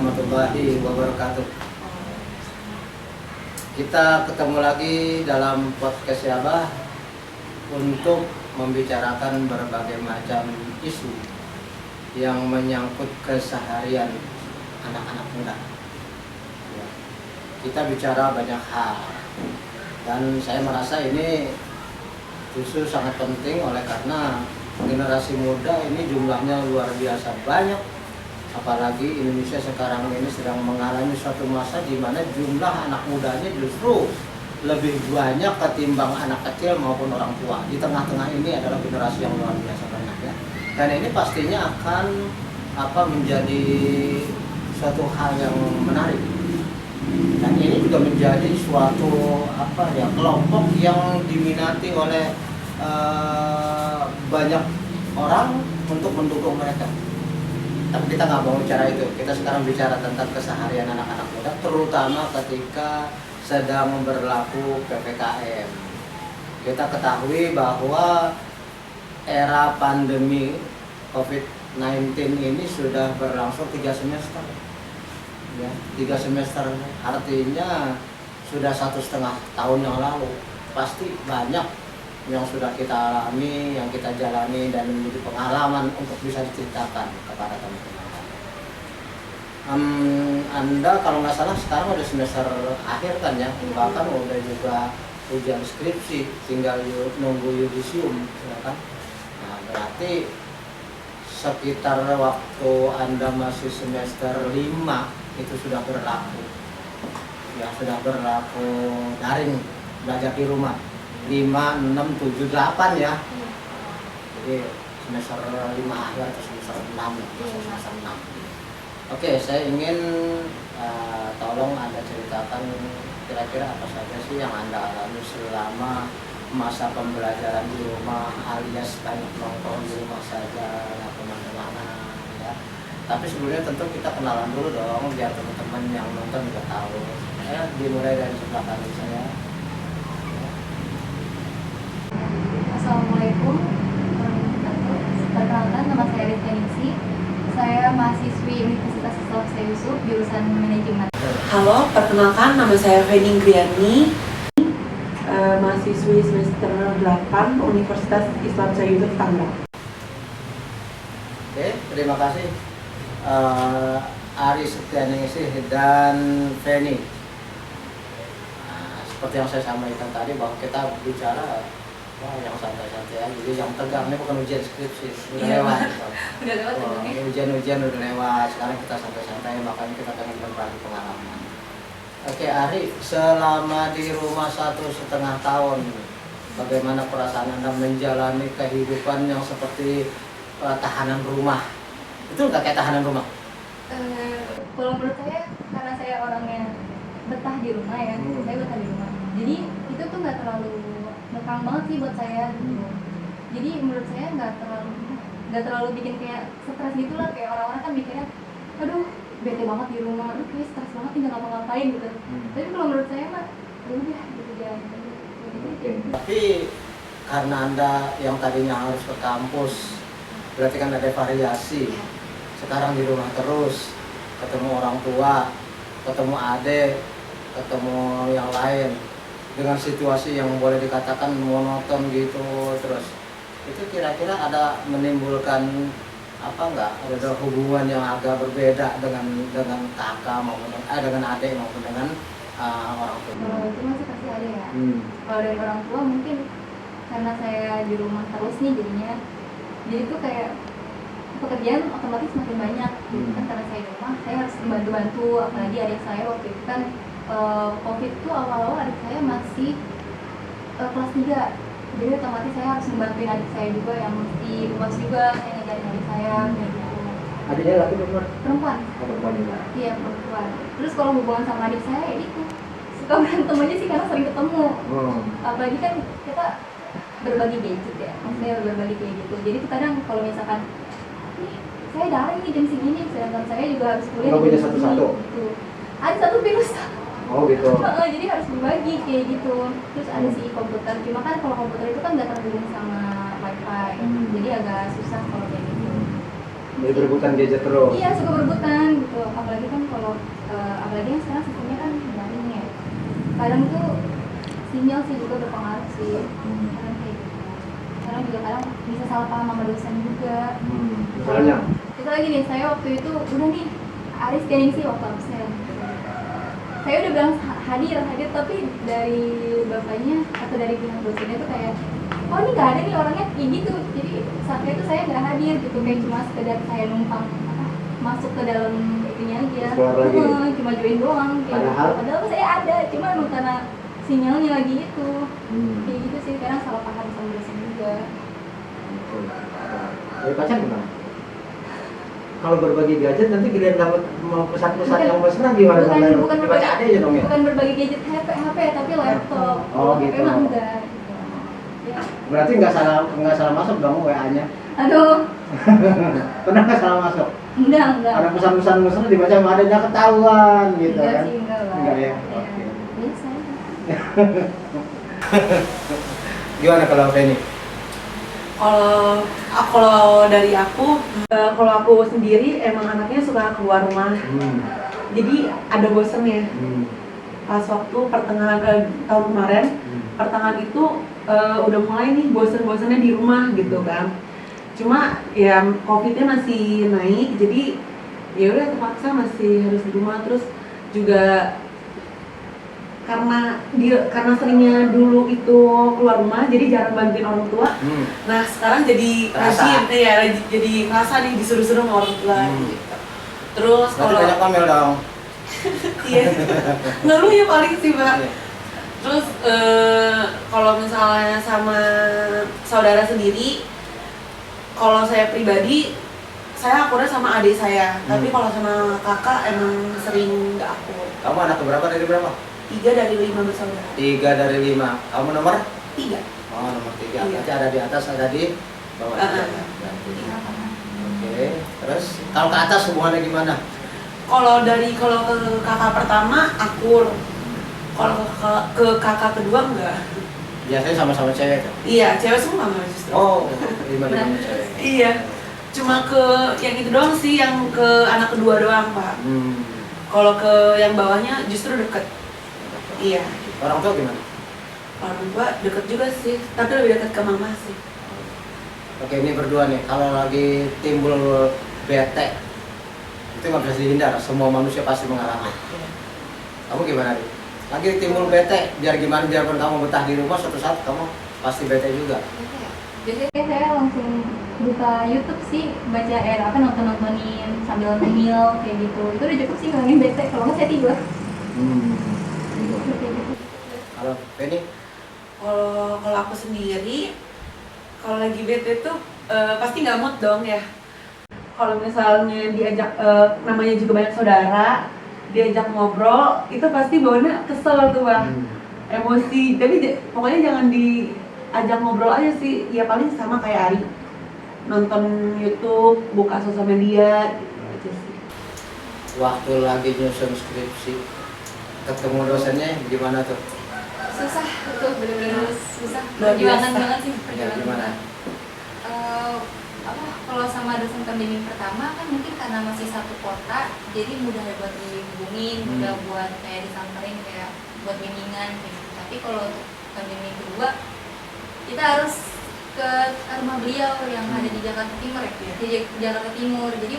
warahmatullahi wabarakatuh. Kita ketemu lagi dalam podcast Abah untuk membicarakan berbagai macam isu yang menyangkut keseharian anak-anak muda. Kita bicara banyak hal dan saya merasa ini justru sangat penting oleh karena generasi muda ini jumlahnya luar biasa banyak. Apalagi Indonesia sekarang ini sedang mengalami suatu masa di mana jumlah anak mudanya justru lebih banyak ketimbang anak kecil maupun orang tua. Di tengah-tengah ini adalah generasi yang luar biasa banyak ya. Dan ini pastinya akan menjadi suatu hal yang menarik. Dan ini juga menjadi suatu kelompok yang diminati oleh banyak orang untuk mendukung mereka. Tapi kita nggak mau bicara itu. Kita sekarang bicara tentang keseharian anak-anak muda, terutama ketika sedang berlaku PPKM. Kita ketahui bahwa era pandemi COVID-19 ini sudah berlangsung 3 semester. Ya, 3 semester artinya sudah 1,5 tahun yang lalu. Pasti banyak yang sudah kita alami, yang kita jalani dan menjadi pengalaman untuk bisa diceritakan kepada teman-teman. Anda kalau nggak salah sekarang udah semester akhir kan ya, bahkan udah juga ujian skripsi, tinggal nunggu yudisium, ya kan? Nah, berarti sekitar waktu Anda masih semester 5 itu sudah berlaku, ya sudah berlaku daring, belajar di rumah. 5, 6, 7, 8 ya. Jadi semester 5 akhir atau semester 6 semester 6. Oke, saya ingin tolong Anda ceritakan kira-kira apa saja sih yang Anda alami selama masa pembelajaran di rumah, alias banyak nongkrong di rumah saja, nggak kemana-mana ya. Tapi sebelumnya tentu kita kenalan dulu dong biar teman-teman yang nonton juga tahu. Saya dimulai dari sebelah kanan saya. Assalamualaikum warahmatullahi wabarakatuh. Perkenalkan, nama saya Rita Ningsi. Saya mahasiswi Universitas Islam Syekh Yusuf, jurusan Manajemen. Halo, perkenalkan nama saya Feni Griani, mahasiswi semester 8 Universitas Islam Syekh Yusuf Tangerang. Oke, terima kasih Ari Setianingsih dan Feni. Nah, seperti yang saya sampaikan tadi bahwa kita bicara yang santai-santai aja, jadi yang tegang ini bukan ujian skripsi, udah lewat. Udah lewat Ujian-ujian udah lewat, sekarang kita santai-santai, makanya kita pengen berbagi pengalaman. Oke Ari, selama di rumah 1,5 tahun, bagaimana perasaan Anda menjalani kehidupan yang seperti tahanan rumah? Itu nggak kayak tahanan rumah? Kalau menurut saya, karena saya orangnya betah di rumah ya, saya betah di rumah. Jadi itu tuh nggak terlalu ngekang banget sih buat saya gitu. Jadi menurut saya nggak terlalu bikin kayak stres gitu lah, kayak orang-orang kan mikirnya, aduh bete banget di rumah, aduh kayak stres banget nih nggak ngapa-ngapain gitu. Tapi kalau menurut saya mah udah gitu jalan. Tapi karena Anda yang tadinya harus ke kampus, berarti kan ada variasi. Sekarang di rumah terus, ketemu orang tua, ketemu adik, ketemu yang lain, dengan situasi yang boleh dikatakan monoton gitu terus. Itu kira-kira ada menimbulkan ada hubungan yang agak berbeda dengan kakak maupun dengan adik maupun dengan orang tua? Kalau itu masih pasti ada ya. Kalau dari orang tua mungkin karena saya di rumah terus nih jadinya, jadi tuh kayak pekerjaan otomatis makin banyak. Kan karena saya di rumah, saya harus membantu-bantu, apalagi adik saya waktu itu kan COVID itu awal-awal adik saya masih kelas 3, jadi otomatis saya harus membantuin adik saya juga yang mesti UAS juga, saya ngajarin adik saya kayak gitu. Adiknya laki perempuan? Perempuan. Perempuan juga? Iya, perempuan. Terus kalau hubungan sama adik saya ya itu suka berantem aja sih karena sering ketemu. Apalagi kan kita berbagi gadget ya, maksudnya berbagi kayak gitu. Jadi tuh kadang kalau misalkan saya daring nih jam segini, sedangkan saya juga harus kuliah. Nggak punya satu-satu? Gitu. Ada satu virus. Oh gitu. Jadi harus berbagi kayak gitu. Terus ada sih komputer, cuma kan kalau komputer itu kan nggak terhubung sama wifi, jadi agak susah kalau kayak gitu. Jadi berebutan gadget terus. Iya, suka berebutan gitu. Apalagi kan kalau apalagi yang sekarang sistemnya kan daring ya. Kadang tuh sinyal sih juga berpengaruh sih. Kadang kayak gitu. Kadang juga kadang bisa salah paham sama dosen juga. Misalnya? Misalnya gini, saya waktu itu udah nih Aris scanning sih waktu absen. Saya udah bilang hadir, tapi dari bapaknya atau dari pihak dosennya tuh kayak, oh ini nggak ada nih orangnya kayak gitu. Jadi saat itu saya nggak hadir gitu, kayak cuma sekedar saya numpang masuk ke dalam itunya aja, cuma join doang. Kayak padahal saya ada, cuma karena sinyalnya lagi itu, kayak gitu sih. Kadang salah paham sama dosen juga. Dari pacar gimana? Kalau berbagi gadget nanti kalian dapat mau pesan-pesan yang mesra gimana? Bukan dibaca aja dong ya? Bukan berbagi gadget HP tapi laptop. Oh gitu. Emang enggak. Ya. Berarti nggak salah masuk dong WA-nya? Aduh. Pernah nggak salah masuk? Enggak. Ada pesan-pesan mesra dibaca sama adanya ketahuan gitu enggak kan? Sih, enggak lah. Enggak ya? Oke. Biasa. Gimana kalau Feni? Kalau dari aku, kalau aku sendiri emang anaknya suka keluar rumah. Jadi ada bosennya. Pas waktu pertengahan tahun kemarin, pertengahan itu udah mulai nih bosen-bosennya di rumah gitu kan. Cuma ya COVID-nya masih naik, jadi ya udah terpaksa masih harus di rumah. Terus juga karena seringnya dulu itu keluar rumah, jadi jarang bantuin orang tua. Nah sekarang jadi rajin, ya jadi ngerasa nih disuruh-suruh sama orang tua gitu. Terus kalau banyak pamer dong. Iya, ngeluh ya paling sih Mbak. Terus kalau misalnya sama saudara sendiri, kalau saya pribadi, saya akurnya sama adik saya. Tapi kalau sama kakak emang sering nggak akur. Kamu anak keberapa dari berapa? 3 dari 5 bersaudara. 3 dari 5. Kamu nomor? 3. Oh, nomor 3. Iya. Berarti ada di atas, ada di bawah. Oke. Terus kalau ke atas hubungannya gimana? Kalau ke kakak pertama akur. Kalau ke kakak kedua enggak. Biasanya sama-sama cewek kan? Iya, cewek semua Mbak justru. Oh, 5 cewek. Iya. Cuma ke yang itu doang sih, yang ke anak kedua doang, Pak. Kalau ke yang bawahnya justru deket. Iya. Orang tua gimana? Orang tua deket juga sih, tapi lebih deket ke mama sih. Oke, ini berdua nih, kalau lagi timbul bete, itu nggak bisa dihindar, semua manusia pasti mengalami. Kamu gimana nih? Lagi timbul bete, biarpun kamu betah di rumah, suatu saat kamu pasti bete juga. Biasanya saya langsung buka YouTube sih, baca nontonin sambil ngemil kayak gitu. Itu udah cukup sih ngilangin bete, kalau nggak saya tidur. Kalau Penny? Kalau aku sendiri, kalau lagi bete tuh pasti nggak mood dong ya. Kalau misalnya diajak, namanya juga banyak saudara, diajak ngobrol, itu pasti bawaannya kesel tuh Bang. Emosi, tapi pokoknya jangan diajak ngobrol aja sih, ya paling sama kayak Ari. Nonton YouTube, buka sosial media, gitu aja sih. Waktu lagi nyusun skripsi, ketemu dosennya gimana tuh? Susah, itu bener-bener susah. Luar Perjuangan biasa. banget sih, Ya, perjuangan gimana? banget. Kalau sama dosen pembimbing pertama kan mungkin karena masih satu kota, jadi mudah buat dihubungin, mudah buat kayak disamperin, kayak buat bimbingan kayak gitu. Tapi kalau untuk pembimbing kedua, kita harus ke rumah beliau yang ada di Jakarta Timur ya, di Jakarta Timur. Jadi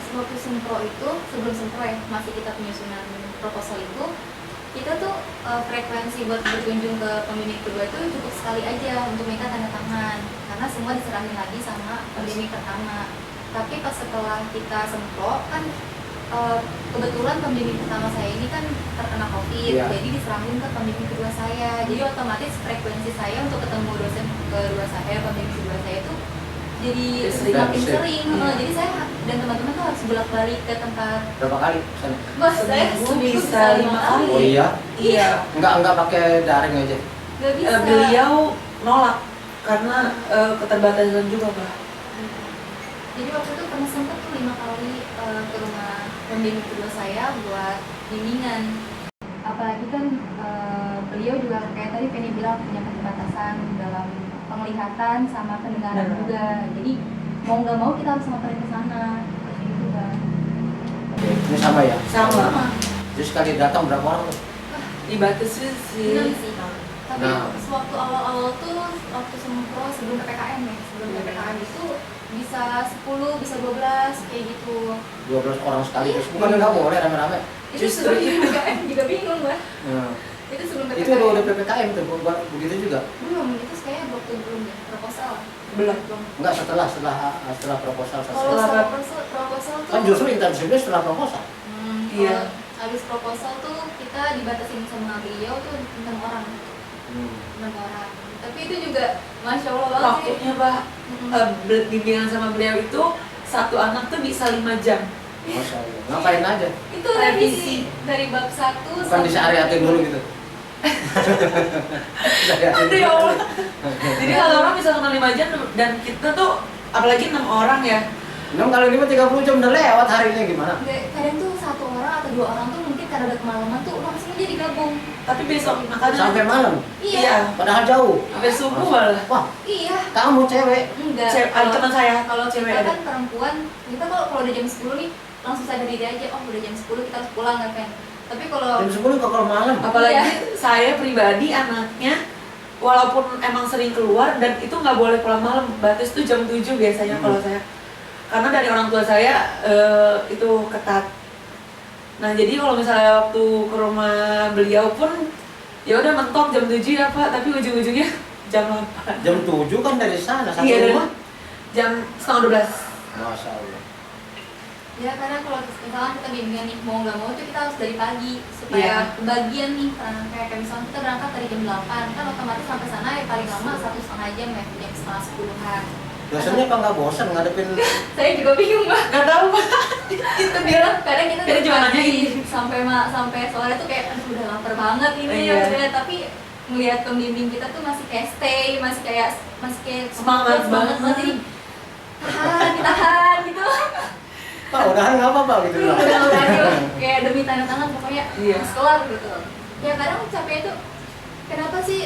sewaktu sempro itu, sebelum sempro ya, masih kita penyusunan proposal itu, kita tuh frekuensi buat berkunjung ke pembimbing kedua itu cukup sekali aja untuk minta tanda tangan, karena semua diserahin lagi sama pembimbing pertama. Tapi pas setelah kita sempro kan kebetulan pembimbing pertama saya ini kan terkena COVID, jadi diserahin ke pembimbing kedua saya. Jadi otomatis frekuensi saya untuk ketemu dosen kedua saya, pembimbing kedua saya itu jadi semakin sering. Jadi saya dan teman-teman tuh harus bolak-balik ke tempat. Berapa kali sana? Wah, saya bisa 5 kali. Oh iya? Iya. Enggak pakai daring aja? Nggak bisa. Beliau nolak karena keterbatasan juga Pak. Jadi waktu itu pernah sempat tuh 5 kali ke rumah pembimbing kedua saya buat bimbingan. Apalagi kan beliau juga kayak tadi Penny bilang punya keterbatasan dalam penglihatan sama pendengaran juga. Jadi mau nggak mau kita harus nganterin ke sana gitu kan. Oke, ini sama ya? Sama. Terus sekali datang berapa orang tuh? Dibatasin sih. Bener sih. Tapi Nah. sewaktu awal-awal tuh waktu sempro sebelum PPKM ya, sebelum PPKM itu bisa 10, bisa 12 kayak gitu. 12 orang sekaligus. Bukan nggak boleh rame-rame. Itu Justru sebelum PPKM juga bingung Mbak. Nah, Itu sebelum itu PPKM. udah PPKM tuh, begitu juga. Belum, itu kayaknya waktu belum ya, proposal. Belum. Enggak, setelah proposal Kalau selesai. Setelah proposal tuh Kan justru intensifnya setelah proposal. Iya. kalau habis proposal tuh kita dibatasin sama beliau tuh 6 orang. 6 orang. Tapi itu juga Masya Allah banget sih. waktunya Pak, bimbingan sama beliau itu satu anak tuh bisa 5 jam. Masya Allah. Ngapain aja? Itu revisi dari bab 1 Bukan disyariatin dulu gitu. Aduh ya Allah. Jadi kalau orang bisa kena 5 jam dan kita tuh apalagi 6 orang ya. 6 kali 5 30 jam udah lewat harinya gimana? kadang tuh 1 orang atau 2 orang tuh mungkin karena udah kemalaman tuh langsung aja digabung. Tapi besok makanya Sampai malam. Iya. Padahal jauh. sampai subuh malah. Wah, Iya. kamu cewek. Enggak. Ada teman saya Kalau cewek kita ada. kan perempuan, kita kalau udah jam 10 nih langsung sadar diri aja, oh udah jam 10 kita harus pulang kan. Tapi kalau Jam 10 kok kalau malam. Apalagi Iya. saya pribadi anaknya walaupun emang sering keluar dan itu nggak boleh pulang malam, batas tuh jam 7 biasanya kalau saya. Karena dari orang tua saya itu ketat. Nah jadi kalau misalnya waktu ke rumah beliau pun ya udah mentok jam 7 ya Pak, tapi ujung-ujungnya jam 8. Jam 7 kan dari sana sampai Iya, rumah. jam setengah 12. Masya Allah. ya karena kalau misalkan kita bimbingan nih mau nggak mau tuh kita harus dari pagi Iya. supaya kebagian nih kayak misalnya kita berangkat dari jam 8 kan otomatis sampai sana ya paling lama 1,5 jam ya jam setengah 10-an. Biasanya apa nggak bosan ngadepin Saya juga bingung Mbak. Nggak tahu Pak. Itu dia. Kadang kita Kita dari cuma pagi nanyain. sampai sore tuh kayak aduh udah lapar banget ini Iya. udah, tapi melihat pembimbing kita tuh masih kayak stay, masih kayak Semangat banget. jadi tahan gitu. Pak, udahan nggak apa-apa gitu loh. Udah kayak demi tanda tangan pokoknya Iya. harus kelar gitu. Ya kadang capek itu kenapa sih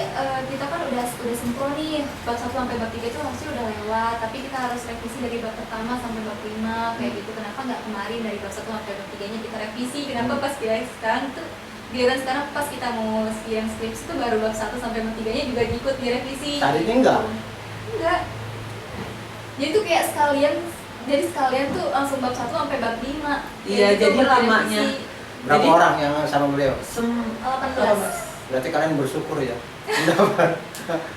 kita kan udah sempurna nih bab 1 sampai bab 3 itu harusnya udah lewat, tapi kita harus revisi dari bab pertama sampai bab 5 kayak gitu. Kenapa nggak kemarin dari bab 1 sampai bab 3-nya kita revisi? Kenapa pas sekarang tuh giliran sekarang pas kita mau siang skripsi tuh baru bab 1 sampai bab 3-nya juga diikut direvisi. Tadinya enggak? Enggak. Jadi tuh kayak sekalian tuh langsung bab 1 sampai bab 5. Iya, jadi lamanya. Berapa Jadi- orang yang sama beliau? 18. Berarti kalian bersyukur ya. Mendapat.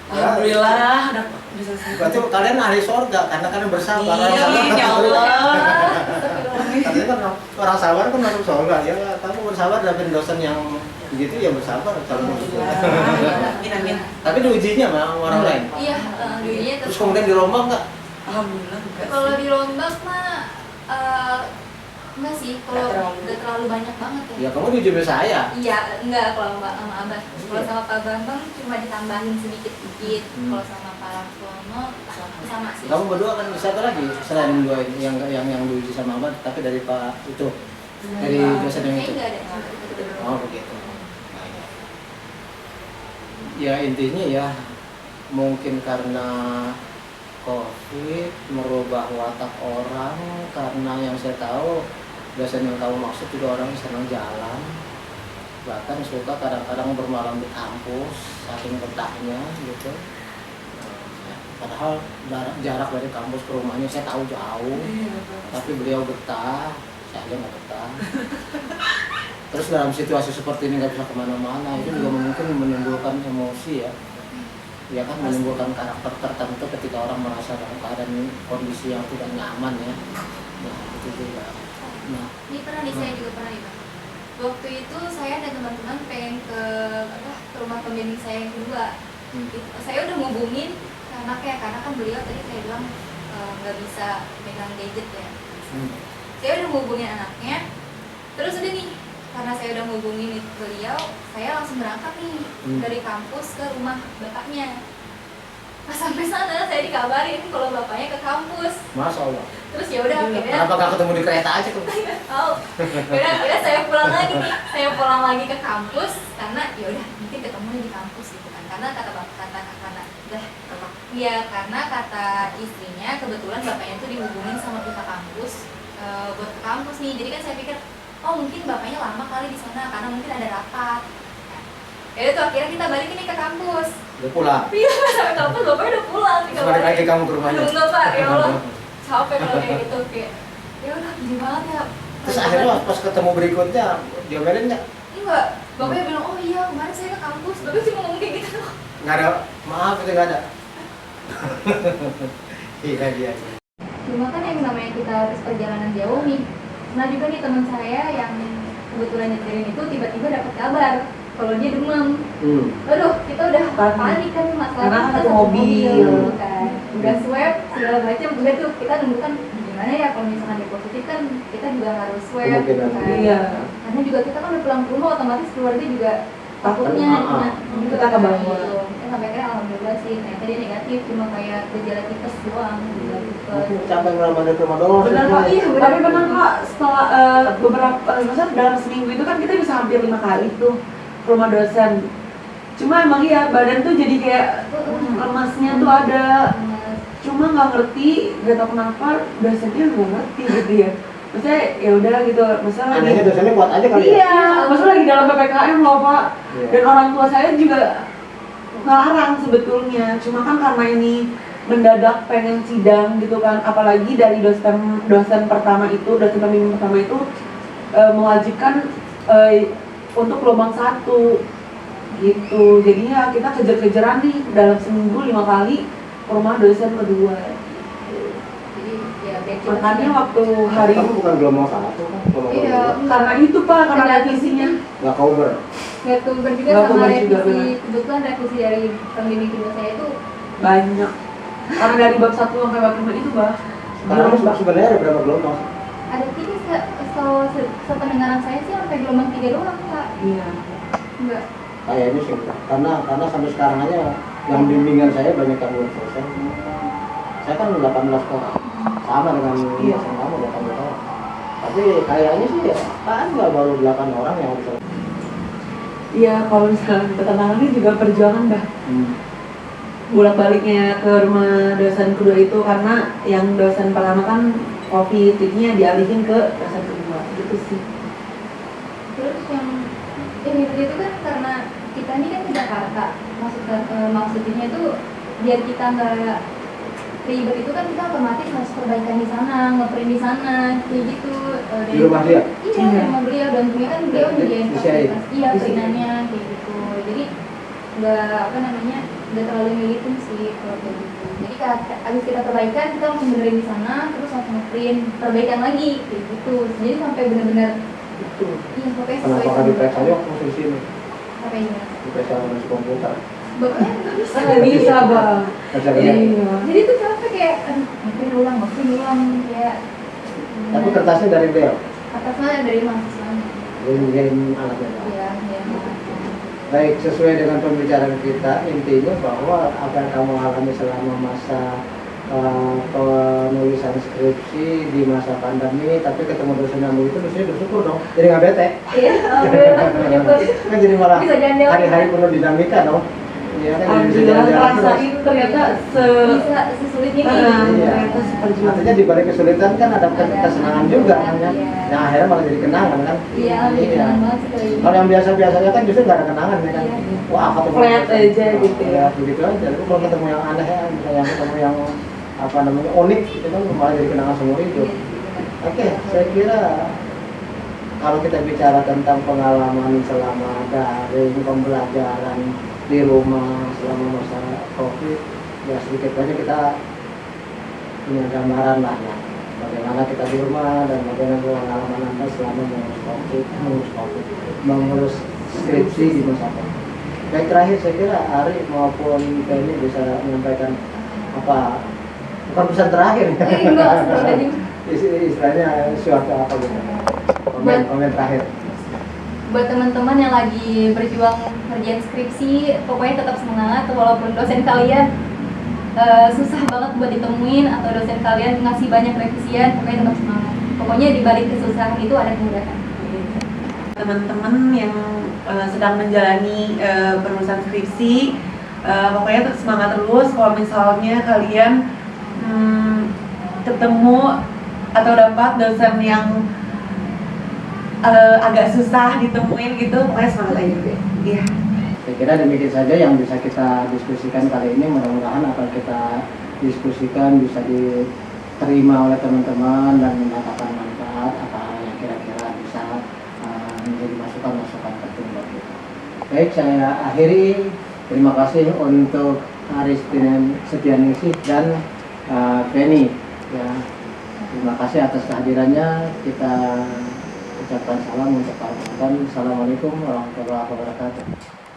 Alhamdulillah udah bisa Berarti kalian ahli sorga karena kalian bersabar. Orang Iya, sabar ya masuk surga. Allah. Katanya kan orang sabar kan masuk surga. Ya, kamu bersabar dapet dosen yang begitu ya bersabar kalau masuk surga. Amin amin. Tapi diujinya sama orang lain. Iya, dulunya Terus kemudian dirombak nggak? Alhamdulillah enggak kalau sih. dirombak mah enggak sih, kalau Nggak terlalu. udah terlalu banyak banget ya. Ya kamu diuji saya. Iya, enggak kalau sama Abah. Kalau sama Pak Bambang cuma ditambahin sedikit-sedikit. Kalau sama Pak Rangsono sama sih. Kamu berdua kan siapa lagi selain dua ini yang diuji sama Abad tapi dari Pak itu dari dosen yang itu. Kayaknya enggak ada. Oh begitu. Ya intinya ya mungkin karena COVID merubah watak orang, karena yang saya tahu dosen yang kamu maksud juga orang yang senang jalan, bahkan suka kadang-kadang bermalam di kampus saking betahnya gitu. Padahal jarak dari kampus ke rumahnya saya tahu jauh, tapi beliau betah, saya aja nggak betah. Terus dalam situasi seperti ini nggak bisa kemana-mana, itu juga mungkin menimbulkan emosi ya. Ya kan, menimbulkan karakter tertentu ketika orang merasa dalam keadaan kondisi yang tidak nyaman ya. Nah itu juga. Nah, Ini pernah nih, saya juga pernah nih Bang. Waktu itu saya dan teman-teman pengen ke rumah pembimbing saya yang kedua. Saya udah ngubungin anaknya karena kan beliau tadi saya bilang nggak bisa pegang gadget ya. Saya udah ngubungin anaknya, terus udah nih karena saya udah ngubungin beliau, saya langsung berangkat nih dari kampus ke rumah bapaknya. Pas sampai sana saya dikabarin kalau bapaknya ke kampus. Masya Allah. Terus ya udah akhirnya Kenapa nggak ketemu di kereta aja tuh? oh, akhirnya saya pulang saya pulang lagi ke kampus karena ya udah mungkin ketemu di kampus gitu kan, karena karena kata istrinya kebetulan bapaknya tuh dihubungin sama pihak kampus buat ke kampus nih, jadi kan saya pikir oh mungkin bapaknya lama kali di sana karena mungkin ada rapat. Ya tuh akhirnya kita balik ini ke kampus. Udah pulang. Iya, sampai kampus bapaknya udah pulang. Terus balik lagi kamu ke rumahnya. Enggak Pak, ya Allah. Capek kalau kayak gitu, kayak ya udah gini banget ya. Terus akhirnya pas ketemu berikutnya diomelin nggak? Enggak, bapaknya bilang oh iya kemarin saya ke kampus, bapak cuma ngomong kayak gitu. Nggak ada, maaf itu nggak ada. Iya. Cuma kan yang namanya kita harus perjalanan jauh nih. Nah juga nih teman saya yang kebetulan nyetirin itu tiba-tiba dapat kabar kalau dia demam. Aduh, kita udah panik kan masalah karena kita satu mobil kan. Udah swab segala macam, udah tuh kita nunggu kan gimana ya kalau misalkan dia positif kan kita juga harus swab gitu kan. Iya. Karena juga kita kan udah pulang ke rumah, otomatis keluarga juga takutnya kita ke bawah. gitu. Ya, sampai akhirnya alhamdulillah sih ternyata dia negatif, cuma kayak gejala tipes doang, gejala tipes. Capek ngelaman dari rumah doang. Benar Kak, Iya, benar. tapi benar Kak, setelah beberapa, maksudnya dalam seminggu itu kan kita bisa hampir 5 kali tuh ke rumah dosen. Cuma emang iya, badan tuh jadi kayak lemasnya tuh ada. Cuma nggak ngerti, nggak tahu kenapa dosennya nggak ngerti gitu ya. Maksudnya ya udah gitu, maksudnya Anehnya dosennya kuat aja kali ya. iya, maksudnya lagi dalam PPKM loh Pak. Iya. Dan orang tua saya juga ngelarang sebetulnya. Cuma kan karena ini mendadak pengen sidang gitu kan, apalagi dari dosen pertama itu, dosen pembimbing pertama itu mewajibkan untuk gelombang 1 gitu. Jadinya kita kejar-kejaran nih dalam seminggu 5 kali ke rumah dosen kedua. Jadi ya Makanya waktu hari Kamu bukan gelombang 1 kan? Gelombang iya, kedua. karena itu Pak, karena revisinya. Nggak cover. nggak tumber juga Nggak sama tumber revisi, juga, benar. kebetulan revisi dari pembimbing kedua saya itu Banyak. Karena dari bab 1 sampai bab 5 itu Bah. Sekarang sebenarnya ada berapa gelombang? ada 3, sependengaran saya sih sampai gelombang 3 doang Kak. Iya. Enggak. Kayaknya sih. Karena sampai sekarang aja yang bimbingan saya banyak yang belum selesai. Saya kan 18 orang. Sama dengan dosen kamu 18 orang. Tapi kayaknya sih ya, kan nggak baru 8 orang yang bisa. Iya, kalau misalnya ketenangan ini juga perjuangan Bah. Bolak-baliknya ke rumah dosen kedua itu karena yang dosen pertama kan COVID, jadinya dialihin ke dosen kedua gitu sih. Terus yang itu kan karena kita ini kan ke Jakarta, maksudnya itu biar kita nggak ribet itu kan kita otomatis harus perbaikan di sana, ngeprint di sana, kayak gitu. Di rumah dia? Iya, di rumah beliau, dan untungnya kan beliau nyediain fasilitas, iya Di sini. printannya kayak gitu. Jadi nggak terlalu militin sih kalau kayak gitu. Jadi habis kita perbaikan kita langsung benerin di sana, terus langsung ngeprint, perbaikan lagi kayak gitu. Jadi sampai benar-benar Gitu. iya pokoknya Kenapa nggak diperiksa aja waktu di sini? apa gimana? Diperiksa sama komputer. Bapaknya nggak bisa. Nggak bisa Bang. Nggak bisa kerja. Iya. Jadi tuh capek kayak ngeprint ulang kayak Tapi kertasnya dari beliau. atasnya dari mahasiswanya. Ngirim alatnya. Iya, iya. Baik, sesuai dengan pembicaraan kita, intinya bahwa apa yang kamu alami selama masa penulisan skripsi di masa pandemi, tapi ketemu dosen kamu itu dosennya bersyukur dong, jadi nggak bete. Iya, alhamdulillah bersyukur. Kan jadi malah Bisa jalan-jalan. hari-hari penuh dinamika dong. Iya kan, jadi bisa Alhamdulillah jalan-jalan terus. rasain ternyata Bisa sesulit ini. Iya. ternyata seperjuangan. Artinya di balik kesulitan kan ada kesenangan juga kan ya. Iya. Yang akhirnya malah jadi kenangan kan. Iya, alhamdulillah banget sih kalau Kalau yang biasa-biasanya kan justru nggak ada kenangan ya kan. Iya. Wah, ketemu Flat aja gitu ya. Ya, begitu aja. Tapi kalau ketemu yang aneh ya, misalnya yang ketemu yang apa namanya unik, itu kan malah jadi kenangan seumur hidup. Oke, saya kira kalau kita bicara tentang pengalaman selama daring pembelajaran di rumah selama masa COVID, ya sedikit banyak kita punya gambaran lah ya. Bagaimana kita di rumah dan bagaimana pengalaman Anda selama mengurus skripsi di masa COVID. Baik, terakhir saya kira Ari maupun Penny bisa menyampaikan apa, bukan pesan terakhir ya. Enggak, tadi Istilahnya suatu apa gitu. Komen terakhir. buat teman-teman yang lagi berjuang ngerjain skripsi, pokoknya tetap semangat walaupun dosen kalian susah banget buat ditemuin atau dosen kalian ngasih banyak revisian, pokoknya tetap semangat. Pokoknya di balik kesusahan itu ada kemudahan. teman-teman yang sedang menjalani penulisan skripsi. Pokoknya tetap semangat terus. Kalau misalnya kalian ketemu atau dapat dosen yang agak susah ditemuin gitu, pokoknya semangat aja deh. Iya. Saya kira demikian saja yang bisa kita diskusikan kali ini. Mudah-mudahan apa yang kita diskusikan bisa diterima oleh teman-teman dan mendapatkan manfaat apa yang kira-kira bisa menjadi masukan-masukan penting buat kita. Baik, saya akhiri. Terima kasih untuk Aristin Setianingsih dan Penny. Ya, terima kasih atas kehadirannya. Kita ucapkan salam untuk para penonton. Assalamualaikum warahmatullahi wabarakatuh.